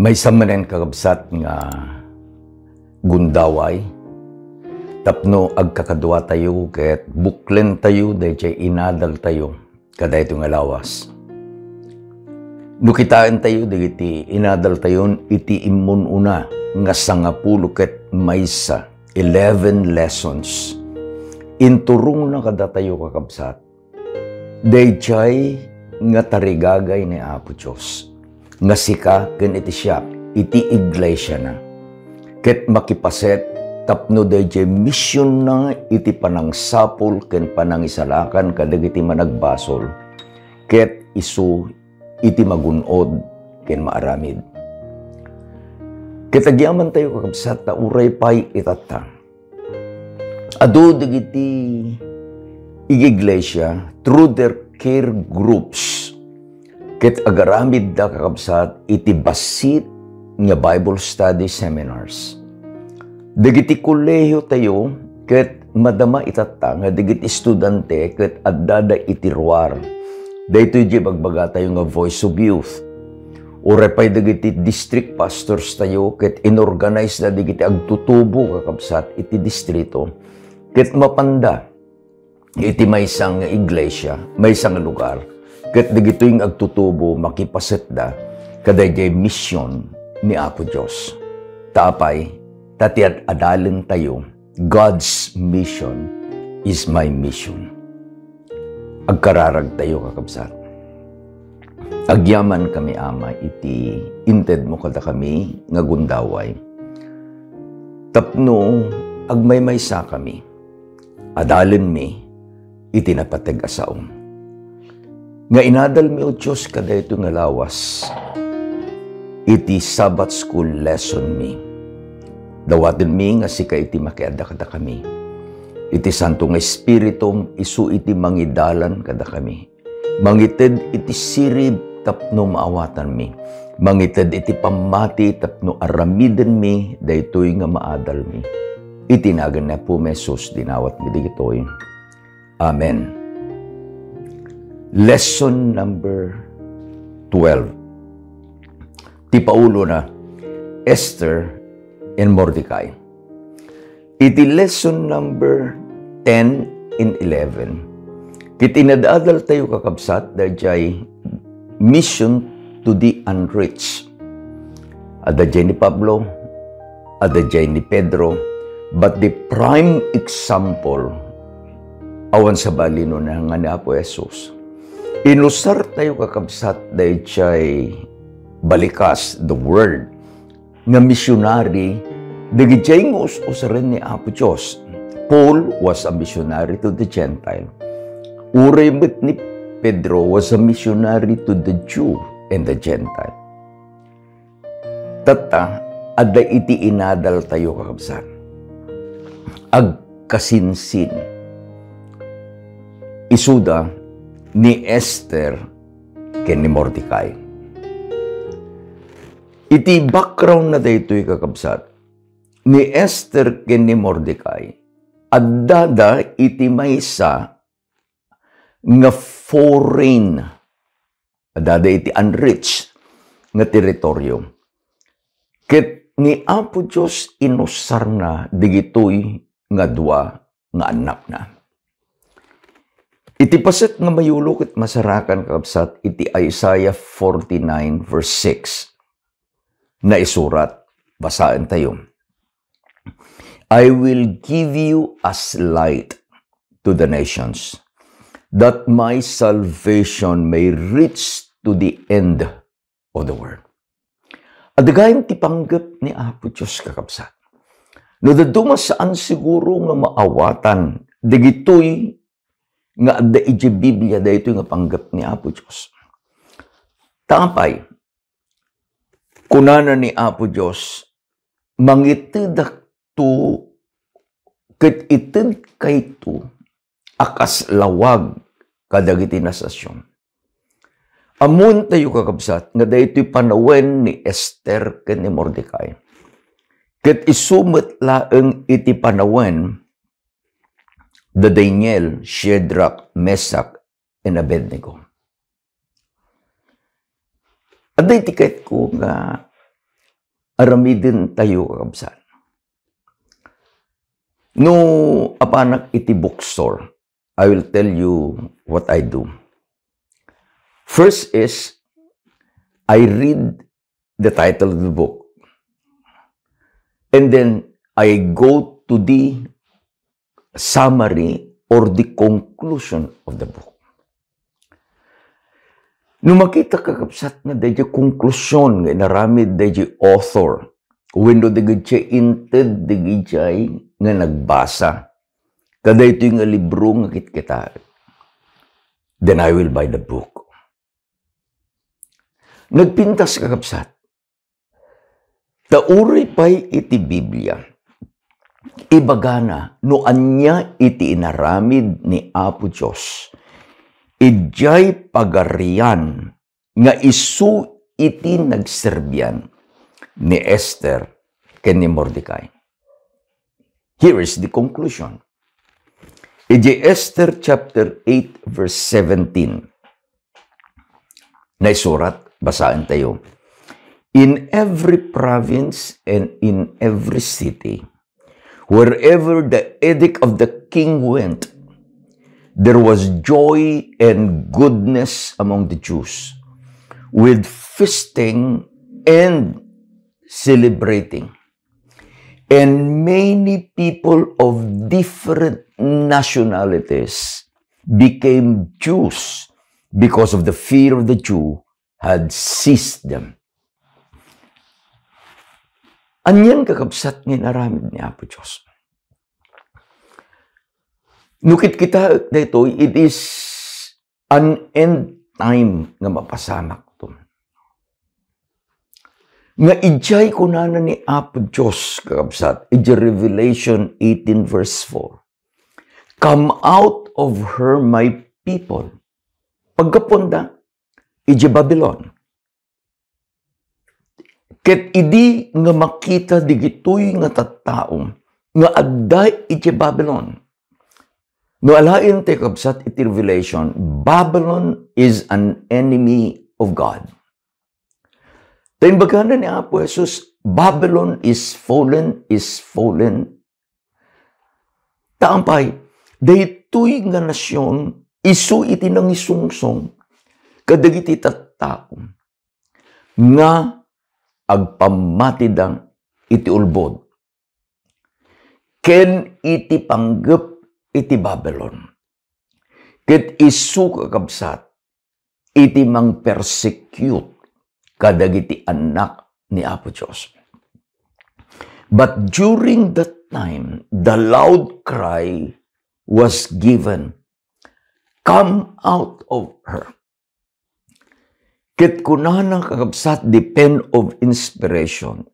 May samanen kakabsat nga gundaway, tapno agkakadwa tayo, ket buklen tayo, dahil inadal tayo, kada ito nga lawas. Nukitaan tayo, dahil inadal tayo, iti imun una, nga sangapulo ket maysa, 11 lessons. Inturong na kada tayo kakabsat, dahil nga tarigagay ni Apo Diyos. Nga sika ken iti siya, iti iglesia na. Ket makipaset, tapno dayjay mission na iti panangsapol ken panangisalakan kadagiti managbasol. Ket isu iti magunod ken maaramid. Ket agyaman tayo kakabsat, ta uray pay itata. Adu dagiti iglesia through their care groups. Ket agaramid da kakabsat iti basit nga Bible study seminars. Dagiti kolehiyo tayo ket madama itata nga dagiti estudyante ket addada iti ruar. Daytoy di bagbaga tayo nga Voice of Youth. Uray pay dagiti district pastors tayo ket inorganize na dagiti agtutubo kakabsat iti distrito. Ket mapanda iti maysang iglesia, maysang lugar. Ket dagitoy nga agtutubo makipaset da kadayjay mission ni Apo Diyos. Tapay, tatiad adalen tayo, God's mission is my mission. Agkararag tayo kakabsat. Agyaman kami ama, iti inted mo kada kami nga gundaway. Tapno, agmaymaysa kami. Adalen mi, iti napateg asaom. Nga inadal mi o Diyos kada ito nga lawas, iti Sabbath school lesson mi. Dawatin mi nga sika iti makiada kada kami. Iti Santo nga Espiritum isu iti mangidalan kada kami. Mangited iti sirib tapno maawatan mi. Mangited iti pamati tapno aramiden mi daytoy nga maadal mi. Itinagan na po mesos dinawat mi digitoy. Amen. Lesson number 12. Ti Paulo na Esther and Mordecai. Iti lesson number 10 and 11. Kitinadadal tayo kakabsat dahil mission to the unreached. Adajay ni Pablo, adajay ni Pedro, but the prime example awan sa balino na nga ni Apo Jesus. Inusar tayo kakabsat dahil balikas, the word, nga missionary, dahil nga usarin ni Apo Diyos. Paul was a missionary to the Gentile. Uray mit ni Pedro was a missionary to the Jew and the Gentile. Tata, ada iti inadal tayo kakabsat. Agkasinsin. Isuda, ni Esther ken ni Mordecai. Iti background na daytoy kakabsat, ni Esther ken ni Mordecai, addada iti maysa nga foreign, addada iti unreached nga teritoryo. Ket ni Apo Diyos inusar na digitoy nga dua nga anak na. Iti paset nga mayulok at masarakan kakabsat, iti Isaiah 49 verse 6 na isurat, basaan tayo. I will give you as light to the nations, that my salvation may reach to the end of the world. Adagayang tipanggap ni Apo Diyos kakabsat. No dadumas saan siguro nga maawatan, digitoy nga adda iti Biblia daytoy nga panggap ni Apo Diyos. Tapay, kunana ni Apo Diyos, mangitedak to, ket ited kayto, akas lawag kadagiti nasasyon. Amun tayo kakabsat, nga daytoy panawen ni Esther ken ni Mordecai. Ket isumet laeng iti panawen the Daniel, Shadrach, Meshach, and Abednego. Aday tiket ko nga aramidin tayo kakabsat. No, apanak iti bookstore, I will tell you what I do. First is, I read the title of the book. And then, I go to the summary or the conclusion of the book. Nung makita kakabsat na dahil konklusyon nga naramid dahil author, when do dahil siya inted dahil nga nagbasa, kada ito yung libro nga kitkita, then I will buy the book. Nagpintas kakabsat. Tauri pa'y iti Biblia. Ibagana, no anya iti inaramid ni Apo Diyos. Ijay pagarian nga isu iti nagserbian ni Esther ken ni Mordecai. Here is the conclusion. Iti Esther chapter 8 verse 17. Naisurat, basahin tayo. In every province and in every city, wherever the edict of the king went, there was joy and goodness among the Jews, with feasting and celebrating. And many people of different nationalities became Jews because of the fear of the Jew had seized them. Anyan kakabsat ng naramid ni Apo Diyos. Nukit kita dito, it is an end time nga mapasamak to. Nga ijay kunana ni Apo Diyos, kakabsat, ijay Revelation 18 verse 4. Come out of her, my people. Pagkapunta, ijay Babylon. Ket idi nga makita digitoy nga tattaong nga adday iti Babylon. No alain te kabsat iti Revelation, Babylon is an enemy of God. Tayo bagana ni Apo Jesus, Babylon is fallen, Taampay, daytoy nga nasyon, isu iti nang isungsong, kadagiti tattaong, nga agpamatidang iti ulbod. Ken iti panggep iti Babylon. Ket isu kakabsat, iti mang persecute kadagiti anak ni Apo Diyos. But during that time, the loud cry was given, come out of her. Ket kunanang kakabsat the pen of inspiration,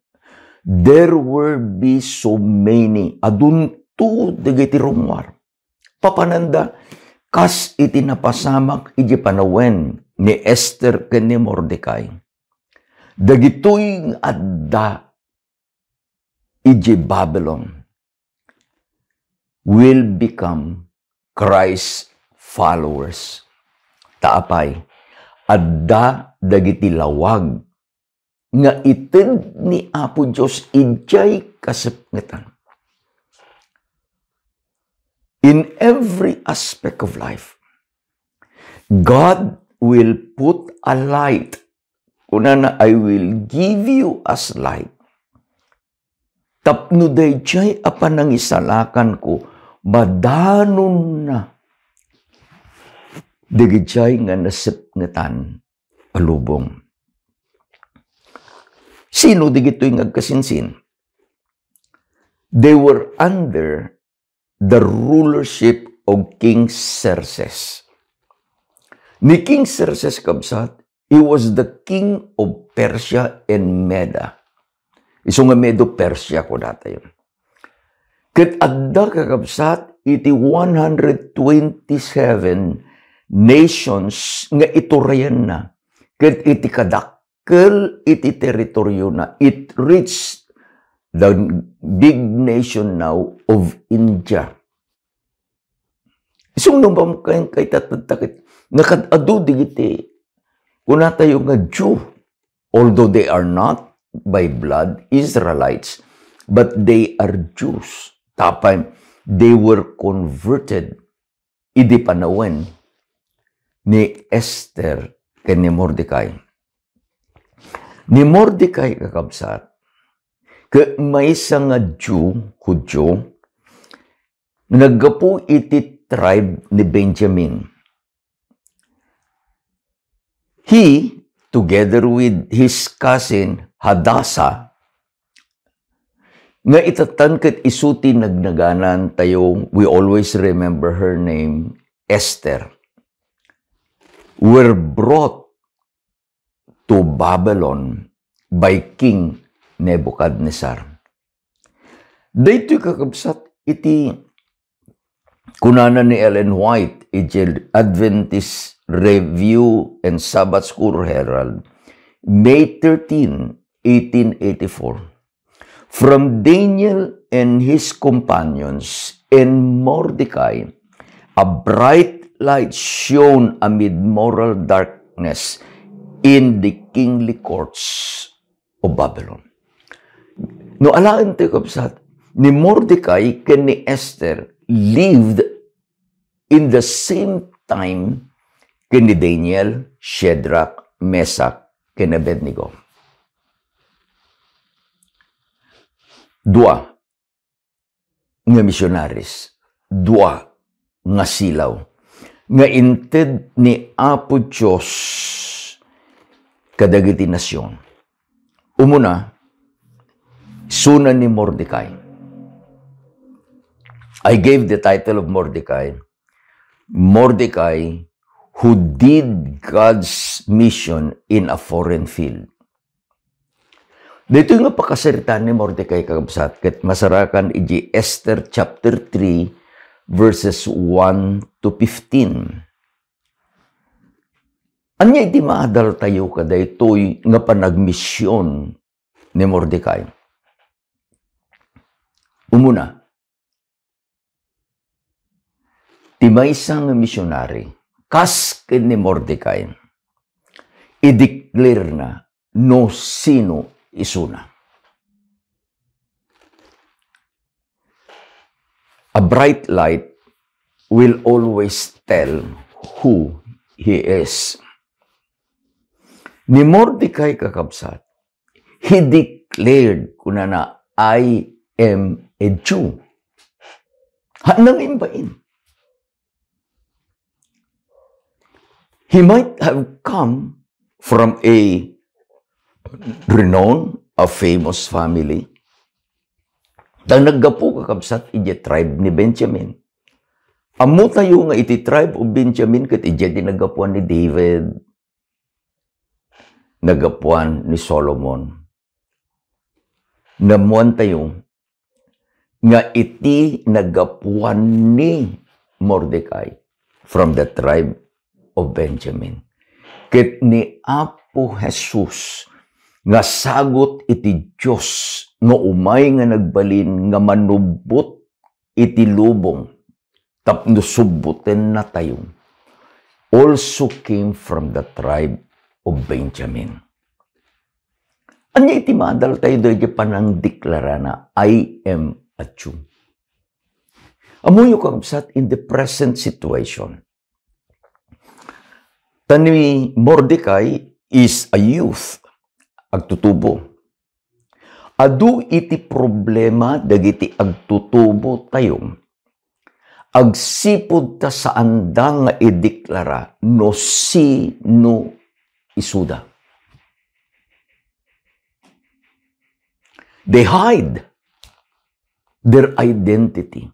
there will be so many, adunto digiti rumwar. Papananda, kas iti napasamak iti panawen ni Esther ken ni Mordecai. Dagitoy adda iti Babylon will become Christ followers. Taapay, adda dagiti lawag nga ited ni Apo Diyos ijay kasepngetan. In every aspect of life, God will put a light. Kunana, I will give you as light. Tapno dayjay apan nang isalakan ko, madanon na. Dagijay nga nasipngetan alubong. Sino digito'y ngagkasinsin? They were under the rulership of King Xerxes. Ni King Xerxes kabsat, he was the king of Persia and Meda. Iso nga Medo-Persia ko data yun. Ket adda kakabsat, iti 127 nations nga iturayan na. Ket iti kadakkel iti teritoryo na. It reached the big nation now of India. Isong nung kay tatakit, nakadado digiti, kuna tayo nga Jew, although they are not by blood, Israelites, but they are Jews. Tapay, they were converted. Idi panawin ni Esther ken ni Mordecai. Ni Mordecai kakabsat, ke may isa nga Jew, Hudyo, naggapo iti tribe ni Benjamin. He, together with his cousin Hadassah, nga itatan ket isuti nagnaganan tayo, we always remember her name, Esther, were brought to Babylon by King Nebuchadnezzar. Daytoy kakabsat iti kunana ni Ellen White, iti Adventist Review and Sabbath School Herald, May 13, 1884. From Daniel and his companions and Mordecai, a bright light shone amid moral darkness in the kingly courts of Babylon. No alaan tayo kapsat, ni Mordecai ken ni Esther lived in the same time ken ni Daniel, Shadrach, Meshach, ken Abednego. Dua nga missionaries, dua nga silaw, nga inted ni Apo Diyos kadagiti nasyon. Umuna, sunan ni Mordecai. I gave the title of Mordecai, Mordecai who did God's mission in a foreign field. Dito nga pakasaritan ni Mordecai kakabsat, ket masarakan iji Esther chapter 3, verses 1 to 15. Anya iti maadal tayo kada ito'y nga panagmisyon ni Mordecai. Umuna, ti maysa nga misyonary, kas ken ni Mordecai, i-declare na no sino isuna. A bright light will always tell who he is. Ni Mordecai kakabsat, he declared kunana, I am a Jew. Hanang imbain. He might have come from a renowned, a famous family. Dang naggapo kakabsat, iti tribe ni Benjamin. Amo tayo nga iti tribe of Benjamin, kat iti nagapuan ni David, nagapuan ni Solomon. Namuan tayo nga iti nagapuan ni Mordecai from the tribe of Benjamin. Ket ni Apo Jesus nga sagot iti Diyos nga umay nga nagbalin nga manubot iti lubong tapno subuten na tayo also came from the tribe of Benjamin. Anya iti madal tayo doy panang deklara na I am a Jew. Amoy yung kabsat in the present situation. Tani Mordecai is a youth, agtutubo. Adu iti problema dagiti agtutubo tayo. Agsipod ta sa andang nga ideklara no sino isuda. They hide their identity.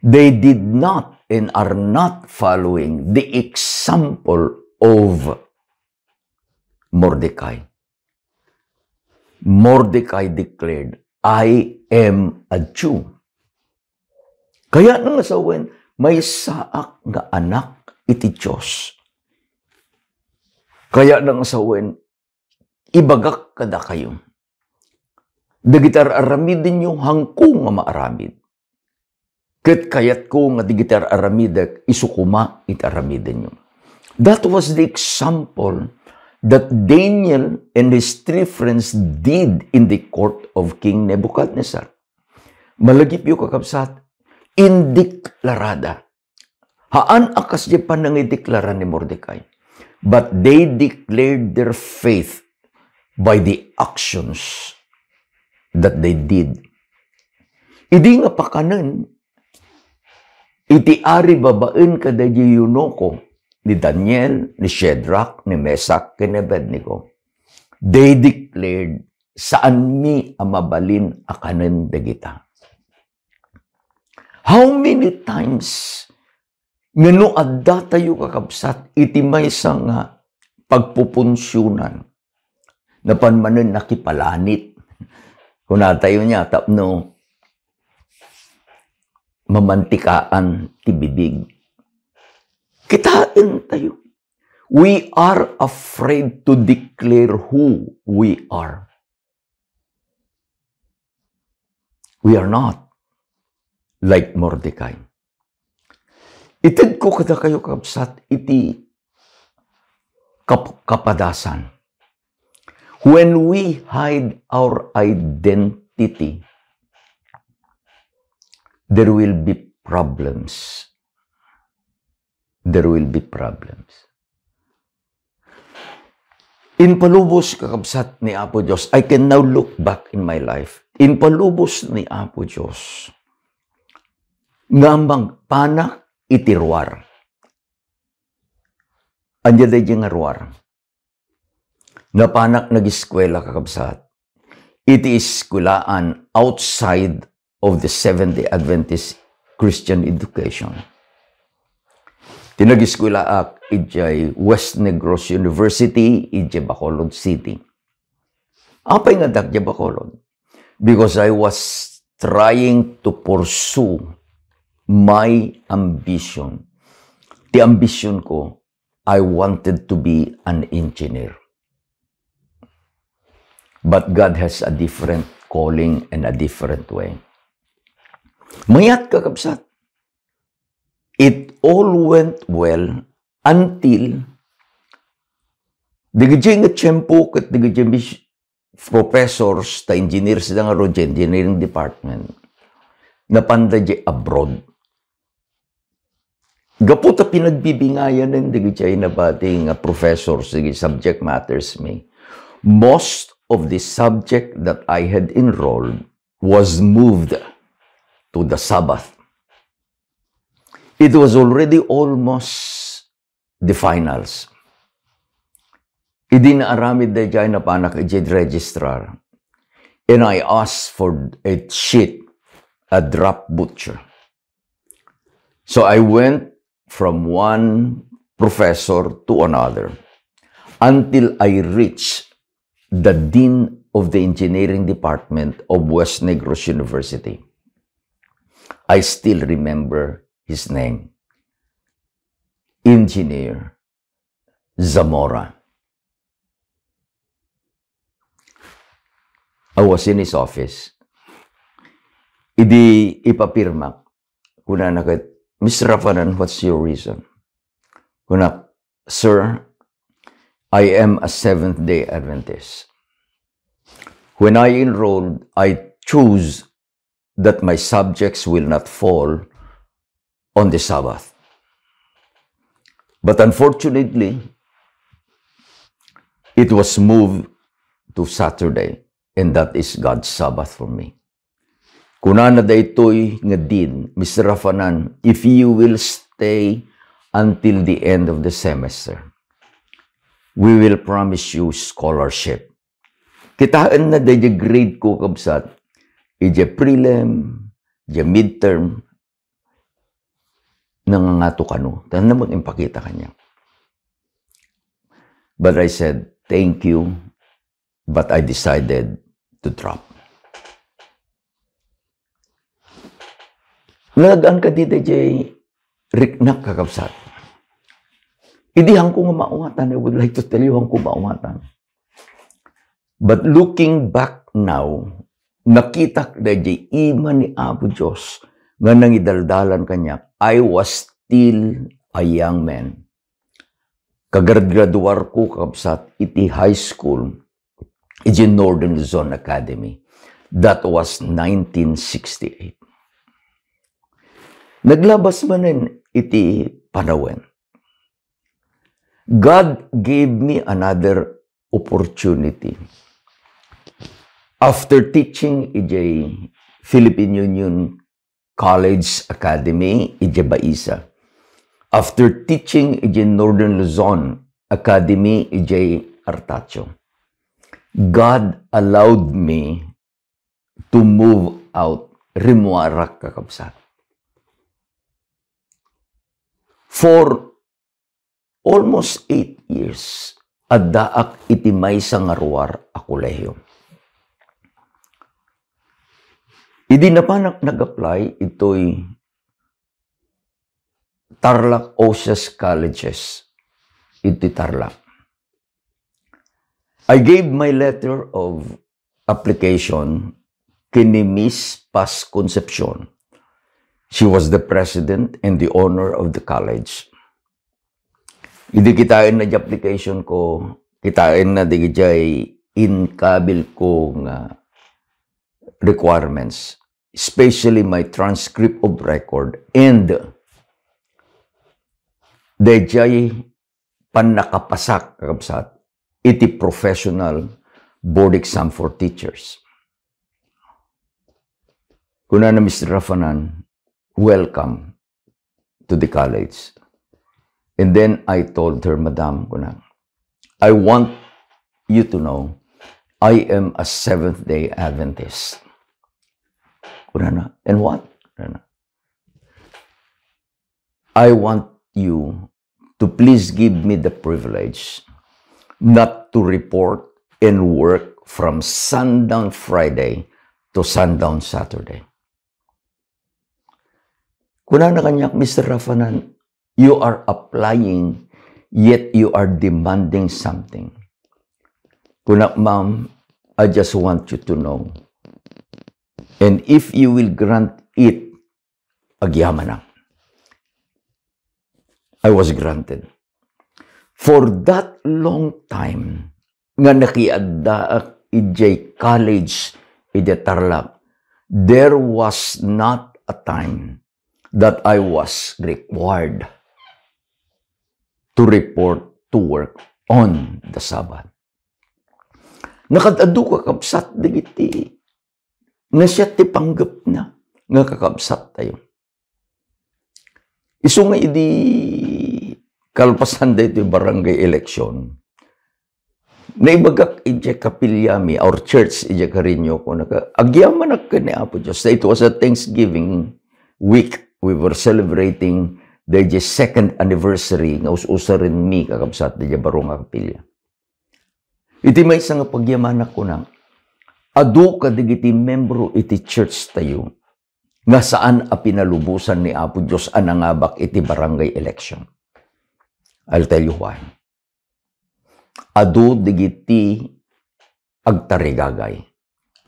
They did not and are not following the example of Mordecai. Mordecai declared, I am a Jew. Kaya nang asawen, may saak nga anak iti Diyos. Kaya nang asawen, ibagak kada kayo. Dagitar aramidin yung hangkong nga maaramid. Ket kayat ko nga digitar aramidak isukuma it aramidin yung. That was the example that Daniel and his three friends did in the court of King Nebuchadnezzar. Malagip yung kakabsat, indeklarada. Haan akas di pa nang ideklara ni Mordecai. But they declared their faith by the actions that they did. Idi nga pakanan, iti ari babaen kada di yunoko ni Daniel, ni Shadrach, ni Meshach, ni Abednego. They declared, saan mi amabalin akanan dagita. How many times ngano adda tayo kakabsat iti maysa nga pagpupunsyunan na panmanen nakipalanit. Kung tayo niya tapno mamantikaan ti bibig. Kitain tayo. We are afraid to declare who we are. We are not like Mordecai. Itid ko kada kayo kapsat iti kapadasan. When we hide our identity, there will be problems. There will be problems. In palubos kakabsat ni Apo Diyos, I can now look back in my life. In palubos ni Apo Diyos, ngambang panak itirwar. Anya day nga ruwar. Napanak nag-eskwela kakabsat. It is eskulaan outside of the Seventh-day Adventist Christian education. Tinag-eskwelaak ijay West Negros University, ijay Bacolod City. Apay nga dagja Bacolod? Because I was trying to pursue my ambition. The ambition ko, I wanted to be an engineer. But God has a different calling and a different way. Mayat kakabsat. It all went well until digijay nga tiyempo kat digijay professors ta engineers da nga ro engineering department napanda di abroad. Gaputa pinagbibingayan ng digijay na bating professors, sige, subject matters me. Most of the subject that I had enrolled was moved to the Sabbath. It was already almost the finals. Idi na aramid na dyan na panak ijid registrar. And I asked for a sheet, a drop butcher. So I went from one professor to another until I reached the dean of the engineering department of West Negros University. I still remember his name, Engineer Zamora. I was in his office. Idi ipapirma. Kuna nakat, Mr. Rafanan, what's your reason? Kuna, sir, I am a Seventh-day Adventist. When I enrolled, I chose that my subjects will not fall on the Sabbath. But unfortunately, it was moved to Saturday, and that is God's Sabbath for me. Kunana daytoy nga din, Mr. Rafanan, if you will stay until the end of the semester, we will promise you scholarship. Kitaan na day grade ko kabsat, ija prelim, ija midterm, nangangato kano. Tan naman impakita kanya. But I said, thank you, but I decided to drop. Nagaan ka dito, Jay, riknak kakabsat. Idi hangko nga maungatan. I would like to tell you hangko maungatan. But looking back now, nakita ka Jay, ima ni Apo Diyos, nga nangidaldalan kanya, I was still a young man. kagraduar ko kakabsat iti high school, iti Northern Luzon Academy. That was 1968. Naglabas manen iti panawen. God gave me another opportunity. After teaching iti Philippine Union College Academy, iti Baisa. After teaching iti Northern Luzon Academy, iti Artacho. God allowed me to move out Rimuarak kakabsat. For almost 8 years, addaak iti maysa nga ruar a kolehiyo. Idi na pa nag-apply, ito'y Tarlac OSAS Colleges. Iti Tarlac. I gave my letter of application kini Miss Paz Concepcion. She was the president and the owner of the college. Idi kitain na di application ko, kitain na di jay inkabil ko nga requirements, especially my transcript of record and di jay panakapasak kakabsat iti professional board exam for teachers. Kuna na Mr. Rafanan, welcome to the college. And then I told her, Madam, I want you to know I am a Seventh-day Adventist. And what? I want you to please give me the privilege not to report and work from sundown Friday to sundown Saturday. Kuna na kanyak, Mr. Rafanan, you are applying, yet you are demanding something. Kuna, ma'am, I just want you to know. And if you will grant it, agyaman na. I was granted. For that long time, nga nakiaddaak ijay college, ijay Tarlac, there was not a time that I was required to report to work on the Sabbath. Nakadado ka kapsat digiti, nga siya ti panggap na, nga kakabsat tayo. Isu nga idi kalpasan da ito barangay election, naibagak ije kapilyami, our church ije karinyo ko, agyaman ak ni Apo Diyos. It was a Thanksgiving week. We were celebrating the second anniversary nga us-usa rin mi kakabsat di barong kapilya. Iti may isang pagyaman ko nang adu ka digiti membro iti church tayo nga saan a pinalubusan ni Apo Diyos anangabak iti barangay election. I'll tell you why. Adu digiti agtarigagay.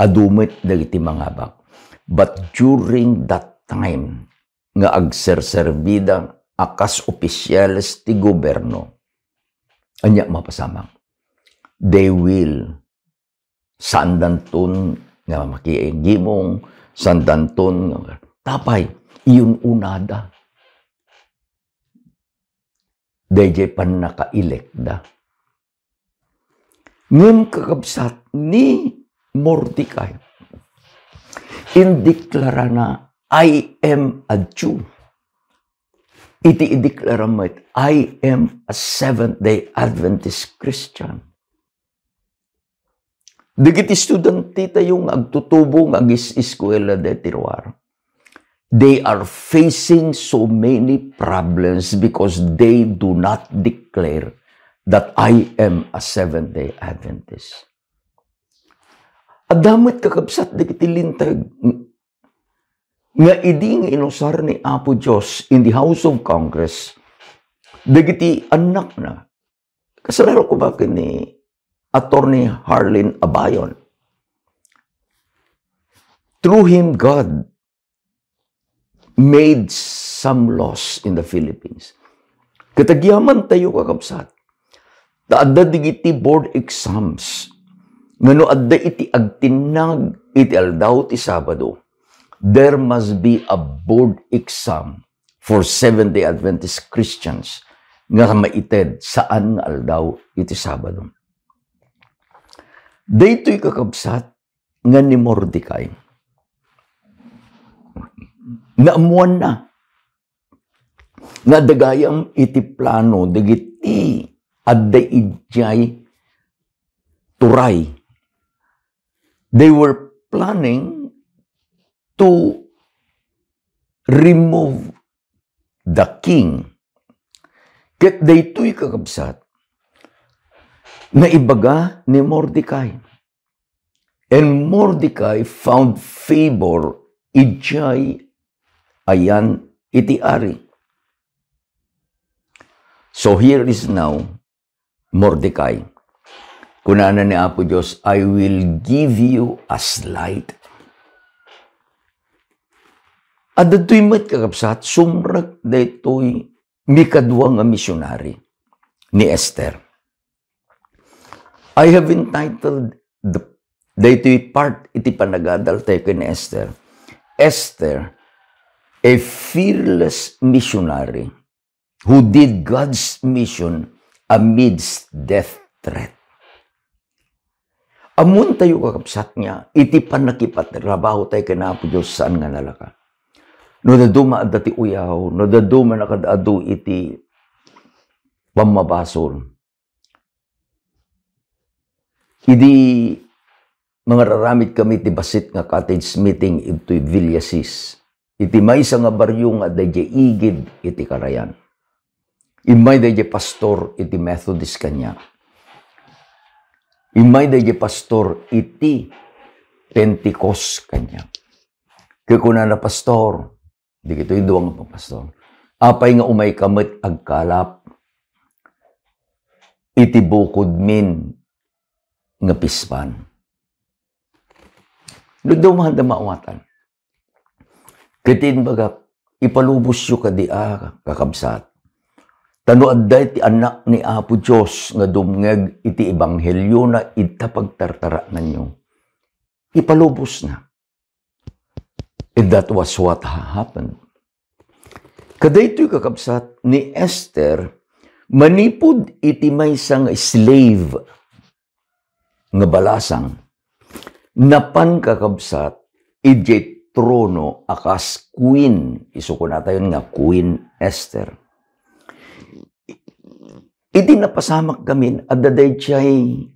Adumit digiti mangabak. But during that time, nga agserserbida akas opisyales ti gobyerno, anya mapasamang. They will sandanton nga makiigimong, sandanton nga tapay, iyon unada. Dayjay pan naka-elekda. Ngem kakabsat ni Mordecai, indeklara na, I am a Jew. Iti ideklara mo, I am a Seventh-day Adventist Christian. Digiti studenti tayong agtutubong agis-eskwela de tiruar. They are facing so many problems because they do not declare that I am a Seventh-day Adventist. Adamit kakabsat digiti lintag nga iding inusar ni Apo Diyos in the House of Congress, dagiti anak na, kasalaro ko ba ni Attorney Harlin Abayon. Through him, God made some laws in the Philippines. Katagyaman tayo kakabsat, Taadda digiti board exams. Ngano adda iti agtinag iti aldaw ti Sabado. There must be a board exam for Seventh-day Adventist Christians nga maited saan nga aldaw iti Sabado. Daytoy kakabsat nga ni Mordecai. Naamuan na. Nga dagayam iti plano, dagiti adda idjay turay. They were planning to remove the king. Ket daytoy kakabsat na ibaga ni Mordecai. And Mordecai found favor idjay ayan iti ari. So here is now Mordecai. Kunana ni Apo Diyos, I will give you a slight. At dato'y mat kakabsat, sumrak dato'y mikadwa nga misyonari ni Esther. I have entitled dato'y part iti panagadal tayo ni Esther. Esther, a fearless missionary who did God's mission amidst death threat. Amun tayo kakabsat niya, iti panakipatrabaho tayo kanapo Diyos saan nga nalaka. No daduma at dati uyaw, no daduma nakadado iti pamabasol. Idi mga raramit kami iti basit nga cottage meeting ito'y Villasis. Iti may nga baryo nga dadya igid iti karayan. Imay dadya pastor iti Methodist kanya. Imay dadya pastor iti Pentecost kanya. Kaya kuna na pastor, di kito yung duwang pa pastor. Apay nga umay kamit agkalap, iti bukod min nga pispan. Nagdaw da maawatan. Kitin baga, ipalubos yu kadia kakabsat. Tano adday ti anak ni Apo Diyos nga dumngeg iti ebanghelyo na itapagtartara nanyo. Ipalubos na. And that was what happened. Kadaytoy kakabsat ni Esther, manipod iti maysa nga slave nga balasang. Napan kakabsat, iti trono akas queen. Isuko na tayo nga Queen Esther. Iti napasamak kami, adaday siya'y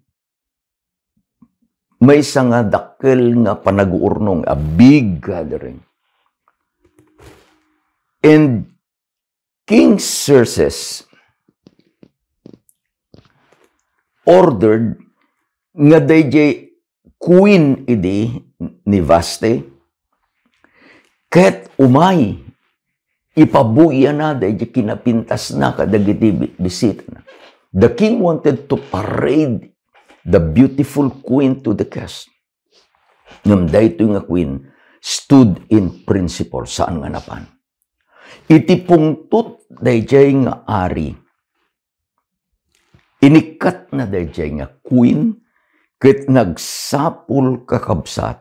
may nga dakkel nga panaguurnong, a big gathering. And King Xerxes ordered nga dayjay queen idi ni Vaste, ket umay, ipabuya na dayjay kinapintas na kadagiti bisita na. The king wanted to parade the beautiful queen to the guest. Ngam daytoy nga queen stood in principle saan nga napan. Iti pungtot dayjay nga ari. Inikat na dayjay nga queen ket nagsapul kakabsat.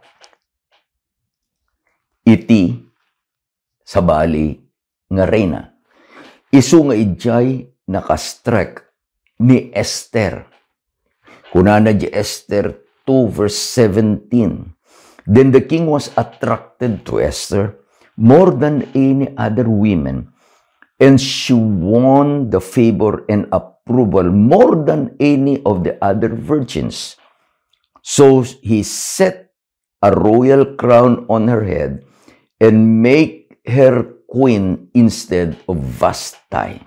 Iti sabali nga reyna. Isu nga ijay nakastrek ni Esther. Kunana di Esther 2 verse 17. Then the king was attracted to Esther more than any other women, and she won the favor and approval more than any of the other virgins. So he set a royal crown on her head and make her queen instead of Vashti.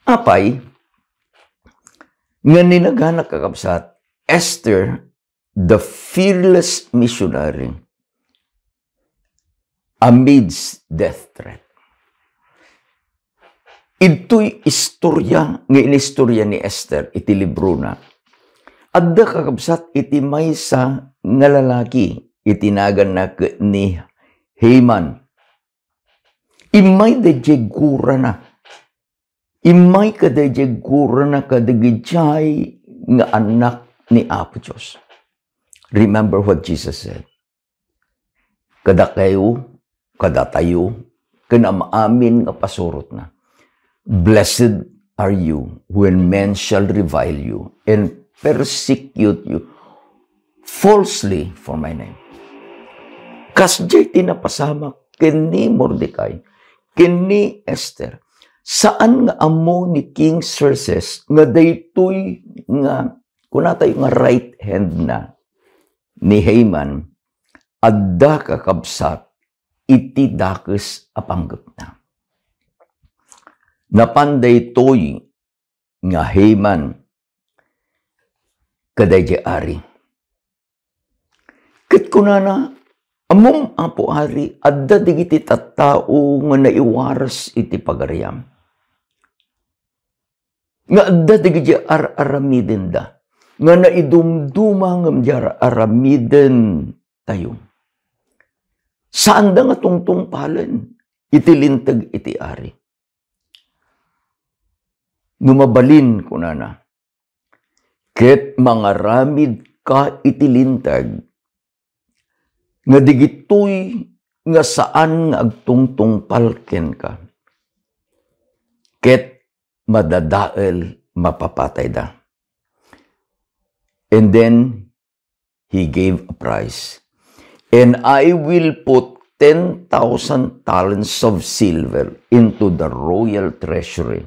Apay, nga ninaghanak kakabsat, Esther, the fearless missionary, amidst death threat. Ito'y istorya, nga inistorya ni Esther, iti libro na. Adda kakabsat, iti maysa nga lalaki, itinagan na ni Haman. Imay de jegura na. imay kadayjay gura na kadagijay nga anak ni Apo Diyos. Remember what Jesus said. Kada kayo, kada tayo, kanamaamin nga pasurot na. Blessed are you when men shall revile you and persecute you falsely for my name. Kasjay tinapasamak kini Mordecai, kini Esther, saan nga amo ni King Xerxes nga daytoy nga kunatay nga right hand na ni Haman adda kakabsat iti dakes apanggep na. Napanday toy nga Haman kadayjay ari. Ket kunana amom Apo ari adda digiti tattao nga naiwaras iti pagariam. Nga adda digiti aramiden da. Nga naidumduma nga aramiden tayo. Saan da nga tungtungpalan iti lintag iti ari. Numabalin kunana. Ket mangaramid ka iti lintag nga digitoy nga saan nga agtungtungpalken ka. Ket madadael mapapatay da. And then he gave a price. And I will put 10,000 talents of silver into the royal treasury.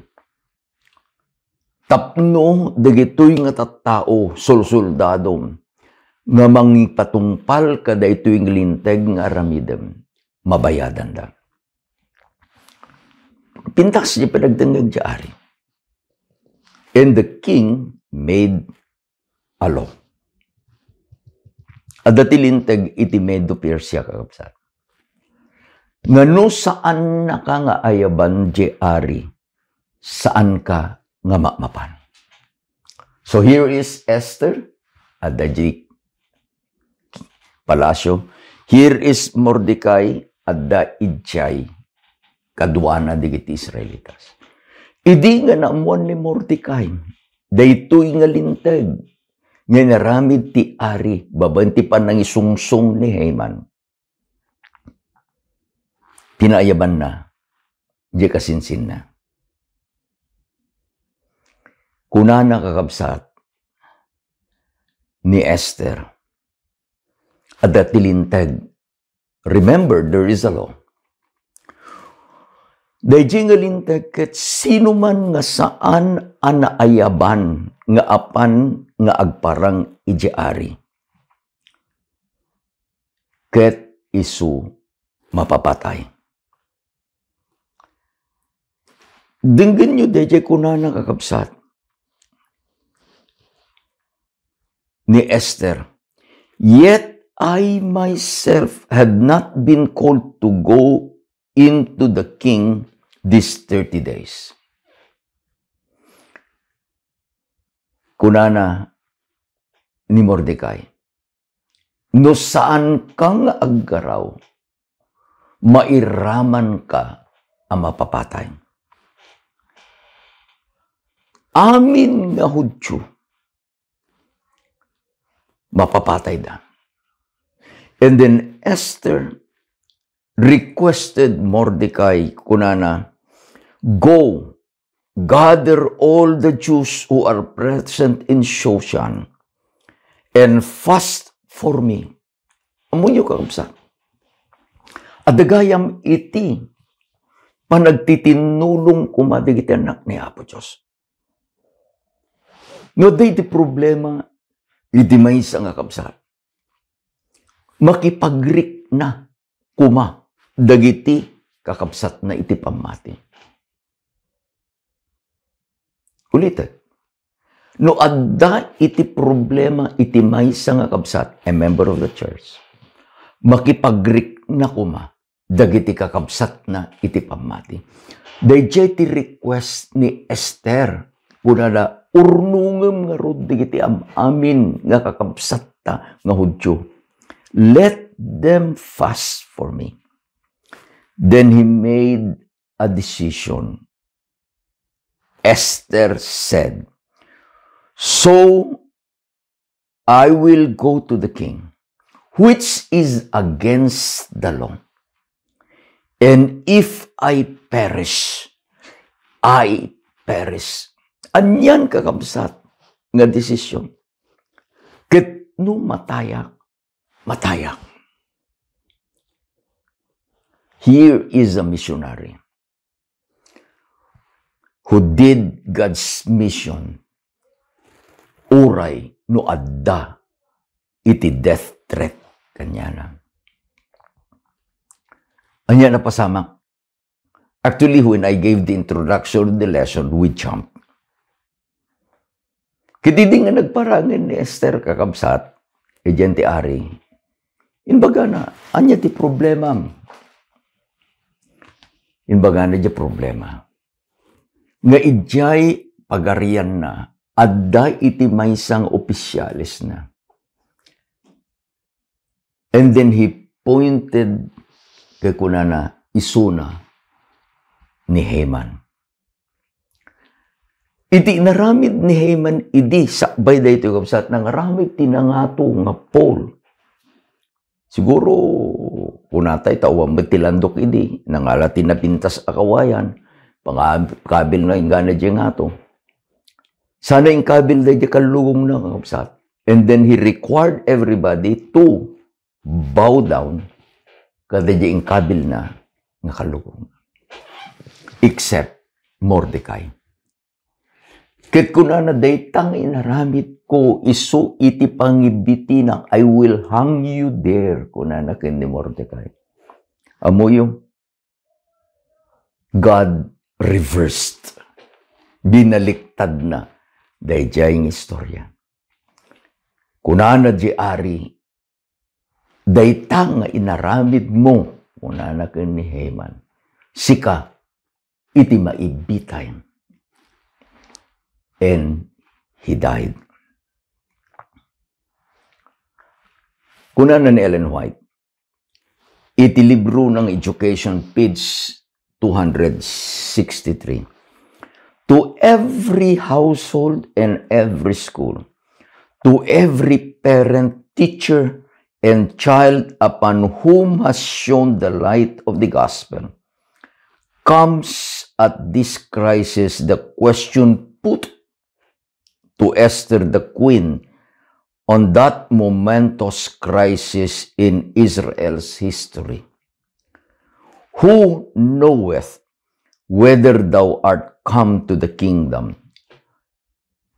Tapno dagitoy nga tattao sulsuldadom nga mangipatungpal kada ito'y linteg nga aramidem mabayadan da. Pintas niya pinagdangag di ari. And the king made a law. Adati linteg iti Medo Persia kakabsat. Ngano saan na ka nga ayaban di ari, saan ka nga mapan. So here is Esther at the palasyo. Here is Mordecai at the Ijay kadwana digiti Israelitas. Idi nga namuan ni Mordecai daytoy nga linteg nga naramid ti ari babanti pa nang isungsong ni Haman. Pinaayaban na di kasinsin na. Kunana kakabsat ni Esther at that tilintag. Remember, there is a law. Dayjay nga lintag ket sino man nga saan anaayaban nga apan nga agparang idiari. Ket isu mapapatay. Dinggan nyo dayjay kunana kakabsat ni Esther. Yet I myself had not been called to go into the king these 30 days. Kunana ni Mordecai, no saan kang aggaraw, mairaman ka ang mapapatay. Amin nga Hudyo, mapapatay da. And then Esther requested Mordecai, kunana, go, gather all the Jews who are present in Shoshan and fast for me. Amunyo kakabsa. Adagayam iti panagtitinulong kumadigiti anak ni Apo Diyos. No, day di problema, iti may isa nga kabsat. Makipagrik na kuma, dagiti kakabsat na iti pamati. Ulitin. No, adda iti problema, iti may isa nga kabsat, a member of the church, makipagrik na kuma, dagiti kakabsat na iti pamati. Dayjay ti request ni Esther, punala, urnungem nga rod digiti amin nga kakabsat ta nga Hudyo. Let them fast for me. Then he made a decision Esther said, "So I will go to the king, which is against the law. And if I perish, I perish." Anyan kakabsat nga desisyon. Ket no matayak, matayak. Here is a missionary who did God's mission. Uray no adda iti death threat kanyana. Anya na pasama. Actually, when I gave the introduction of the lesson, we jumped. Kitidi nga nagparangin ni Esther kakabsat, ti Ari. Inbaga na, anya ti problema. Inbaga na di problema. Nga ijay pagarian na, adda iti maysang opisyalis na. And then he pointed kay kunana isuna ni Haman. Iti naramid ni Haman idi sakbay dayto kapsat nang ramid tinangato nga Paul. Siguro kunatay tawang betilandok idi nangala tinapintas akawayan pangkabil na ingana di nga to. Sana yung kabil na di kalugong na kapsat. And then he required everybody to bow down kada di yung kabil na nga kalugong. Except Mordecai. Ket kunana daytang inaramid ko isu iti pangibitinang, I will hang you there, kunana ken ni Mordecai. Amo yung God reversed. Binaliktad na dayjay ng istorya. Kunana di Ari, daytang inaramid mo, kunana ken ni Haman, sika iti maibitay. And he died. Kunana ni Ellen White, iti libro ng Education, page 263. To every household and every school, to every parent, teacher, and child upon whom has shone the light of the gospel, comes at this crisis the question put to Esther the queen on that momentous crisis in Israel's history. Who knoweth whether thou art come to the kingdom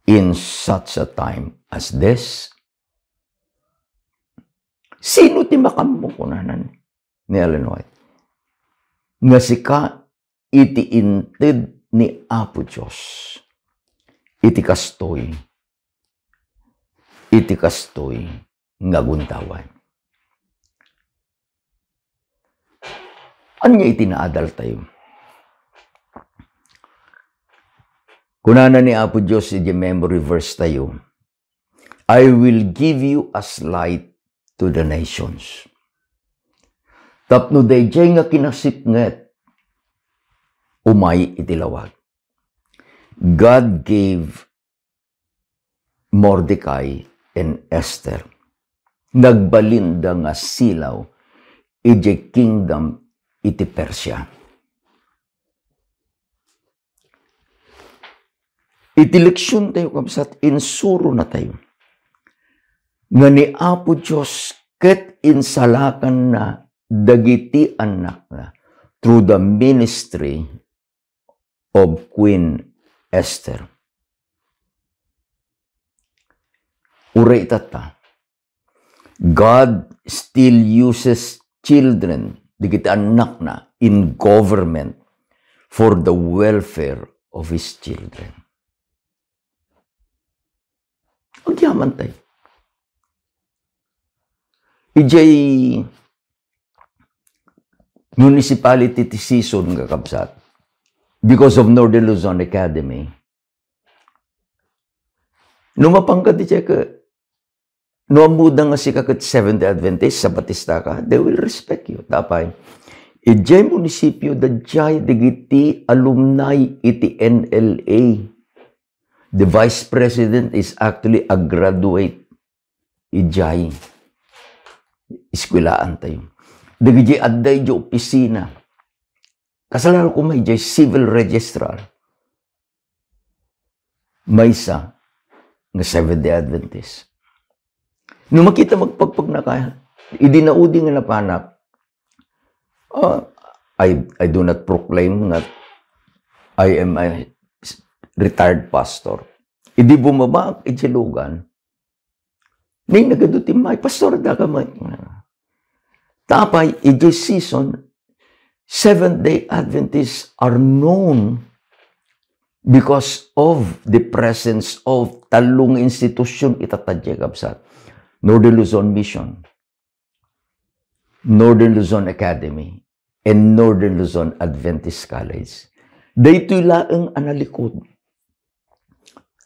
in such a time as this? Sino ti makammo kunanan ni Ellen White? Nga sika iti inted ni Apo Diyos. Iti kastoy nga guntawan. Anya itinaadal tayo? Kunana ni Apo Diyos iti memory verse tayo, I will give you as light to the nations. Tapno dayjay nga kinasipnget, umay itilawag. God gave Mordecai and Esther nagbalinda nga silaw iti kingdom iti Persia. Iti leksyon tayo kapsat insuro na tayo nga ni Apo Diyos ket insalakan na dagiti anak na through the ministry of Queen Esther. Uray tata, God still uses children, digiti anak na, in government for the welfare of His children. Agyaman tayo. Ijay municipality ti season nga kapsat because of Northern Luzon Academy. Numapangkat di siya ka, nuamuda nga si kakat Seventh-day Adventist sa Batista ka, they will respect you. Tapay, Ijay munisipyo dadjay digiti alumni iti NLA. The vice president is actually a graduate. Ijay. Iskwilaan tayo. Digiti adday jo opisina. Kasalanan ko may jay civil registrar. Maysa nga Seventh-day Adventist. Nung makita magpagpag na kaya, idinaudi nga napanak, I do not proclaim that I am a retired pastor. Idi bumaba ang itsilugan. Ning nagaduti may pastor da ka may. Tapay, iti season, Seventh-day Adventists are known because of the presence of talong institusyon itatadya kapsat. Northern Luzon Mission, Northern Luzon Academy, and Northern Luzon Adventist College. Daytoy laeng analikod.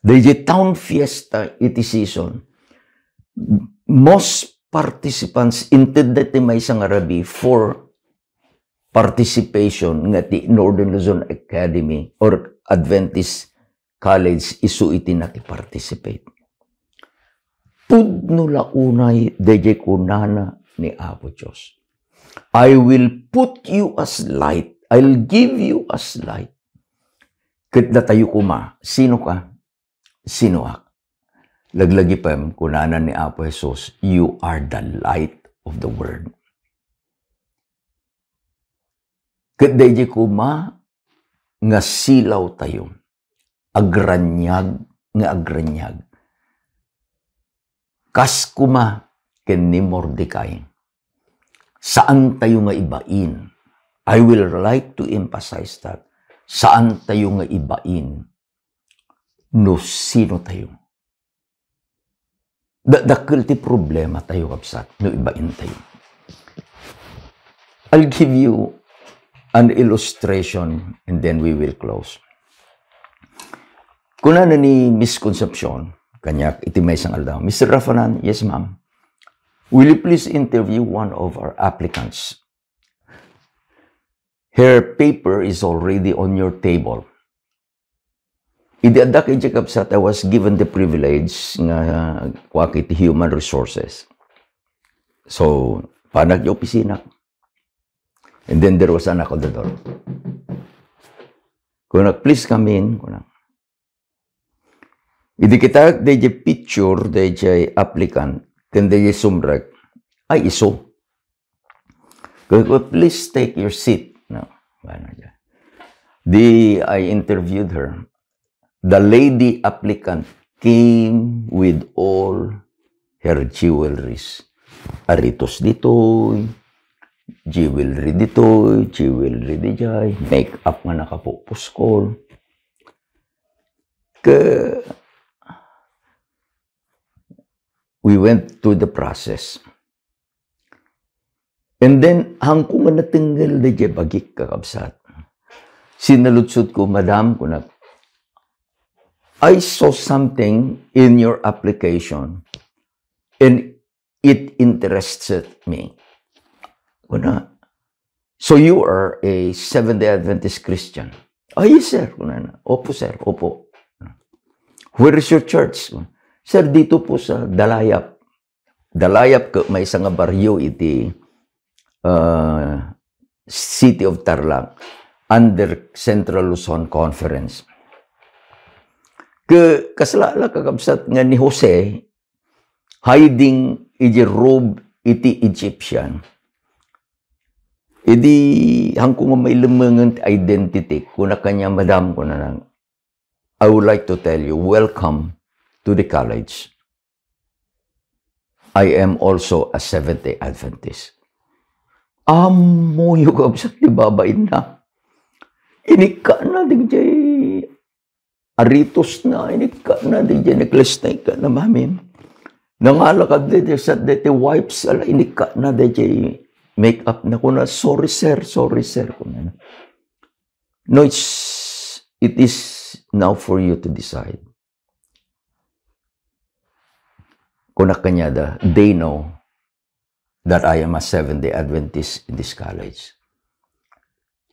Daytoy town fiesta iti season. Most participants intended ti may isang Arabi for participation nga ti Northern Luzon Academy or Adventist College isu iti naki-participate. Pudno launay dayjay kunana ni Apo Diyos. I will put you as light. I'll give you as light. Ket tayo kuma. Sino ka? Sino ak? Laglagi pa kunana ni Apo Jesus, you are the light of the world. Ket dayjay kuma nga silaw tayo. Agranyag nga agranyag. Kas kuma ken ni Mordecai. Saan tayo nga ibain? I will like to emphasize that. Saan tayo nga ibain? No sino tayo? Dakil ti problema tayo kapsat. No ibain tayo. I'll give you an illustration and then we will close. Kuna na ni Miss Concepcion, kanyak iti may isang aldaw. Mr. Rafanan, yes ma'am. Will you please interview one of our applicants? Her paper is already on your table. Iti adak iti kapsat, I was given the privilege nga wakit human resources. So, panag yung opisina. And then there was a knock on the door. Kunak, please come in. Kunak. Idi kita deje picture deje applicant ken deje sumrek ay iso. Please take your seat. No. I interviewed her. The lady applicant came with all her jewelries. Aritos ditoy, jewelry ditoy, jewelry dijay, make-up nga nakapupuskol. We went through the process. And then, hangko nga natinggal na dyan bagik kakabsat. Sinalutsot ko, Madam, kunak, I saw something in your application and it interested me. Kunak, so you are a Seventh-day Adventist Christian? Oh, yes, sir. Kunak, opo, sir. Opo. Where is your church? Sir, dito po sa Dalayap. Dalayap, may isang baryo iti City of Tarlac under Central Luzon Conference. Kaslala kakabsat nga ni Jose hiding iti robe iti Egyptian. Idi hangko nga may lumangan identity kuna kanya madam ko na lang. I would like to tell you, welcome to the college. I am also a Seventh-day Adventist. Amo yung kabsat ni babain na. Inika na din jay aritos na, inika na din jay necklace na ika na mamin. Nangalakad din sa dete wipes, ala inika na din jay make-up na ko na, sorry sir. No, it is now for you to decide. Kunak kanyada, they know that I am a Seventh-day Adventist in this college.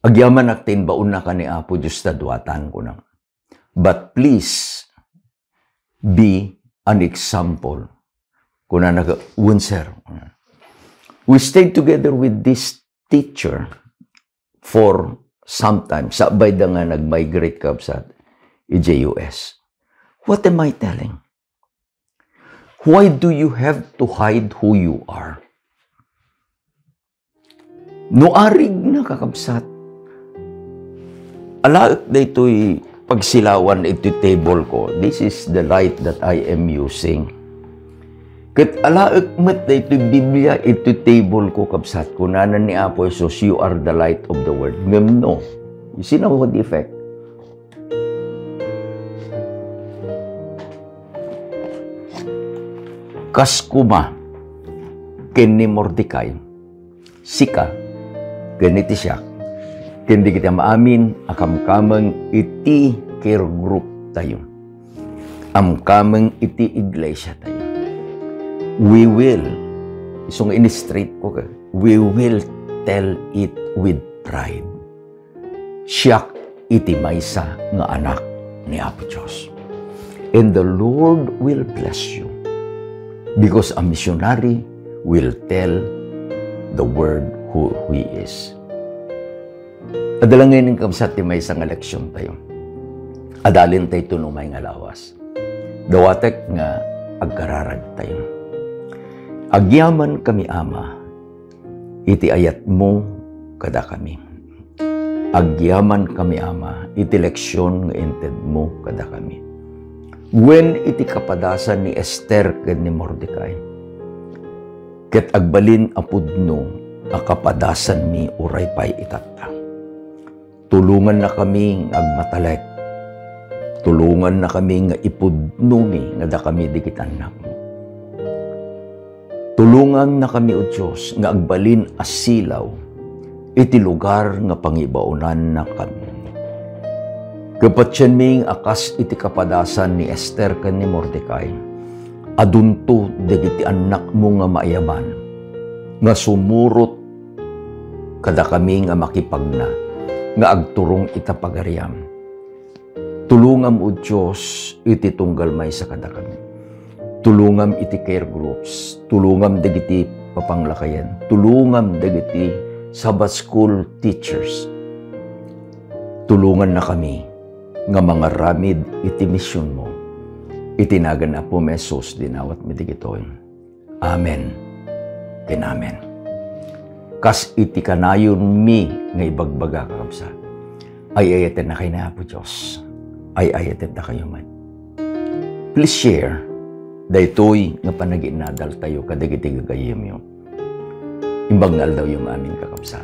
Agyaman naktin baon na ka ni Apo Diyos taduatan ko na. But please, be an example. Kuna nag-unser. We stayed together with this teacher for some time. Sabay da nga nag-migrate ka sa EJUS. What am I telling? Why do you have to hide who you are? Nuarig na kakabsat. Alaak na ito'y pagsilawan ito table ko. This is the light that I am using. Kat alaak mat na ito'y Biblia, ito table ko kabsat ko. Nanan ni Apo Jesus, you are the light of the world. Ngam no. You see now what the effect? Kaskuma ken ni Mordecai, sika ganiti siya, kendi kita maamin akam-kamang iti care group tayo, amkamang iti iglesia tayo. We will, isong in-straight ko ka, we will tell it with pride. Siya iti maysa nga anak ni Apo Diyos. And the Lord will bless you. Because a missionary will tell the word who he is. Adalangin ng kamsat ti may isang eleksyon tayo. Adalin tayo tunumay nga lawas. Dawatek nga agkararag tayo. Agyaman kami ama, iti ayat mo kada kami. Agyaman kami ama, iti leksyon nga inted mo kada kami. When iti kapadasan ni Esther ken ni Mordecai, ket agbalin apudno a kapadasan mi uray pay itatta. Tulungan na kami agmatalek. Tulungan na kami nga ipudno mi nga da kami digit anak mo. Tulungan na kami o Diyos nga agbalin asilaw iti lugar nga pangibaunan na kami. Kapatyan ming akas iti kapadasan ni Esther ken ni Mordecai, adunto dagiti anak mo nga maayaman, nga sumurot kada kami nga makipagna, nga agturong ita pagariam. Tulungam o Diyos iti tunggal may sa kada kami. Tulungam iti care groups, tulungam dagiti papanglakayan, tulungam dagiti Sabbath school teachers. Tulungan na kami nga mga ramid iti misyon mo. Itinagan na po mesos dinawat midigitoy. Amen. Amen. Kas iti kanayon mi nga ibagbaga kakabsa. Ay ayaten na kayo na po Diyos. Ay ayaten na kayo man. Please share. Daytoy nga panaginadal tayo kadagiti gagayim yung. Imbang nal daw yung aming kakabsat.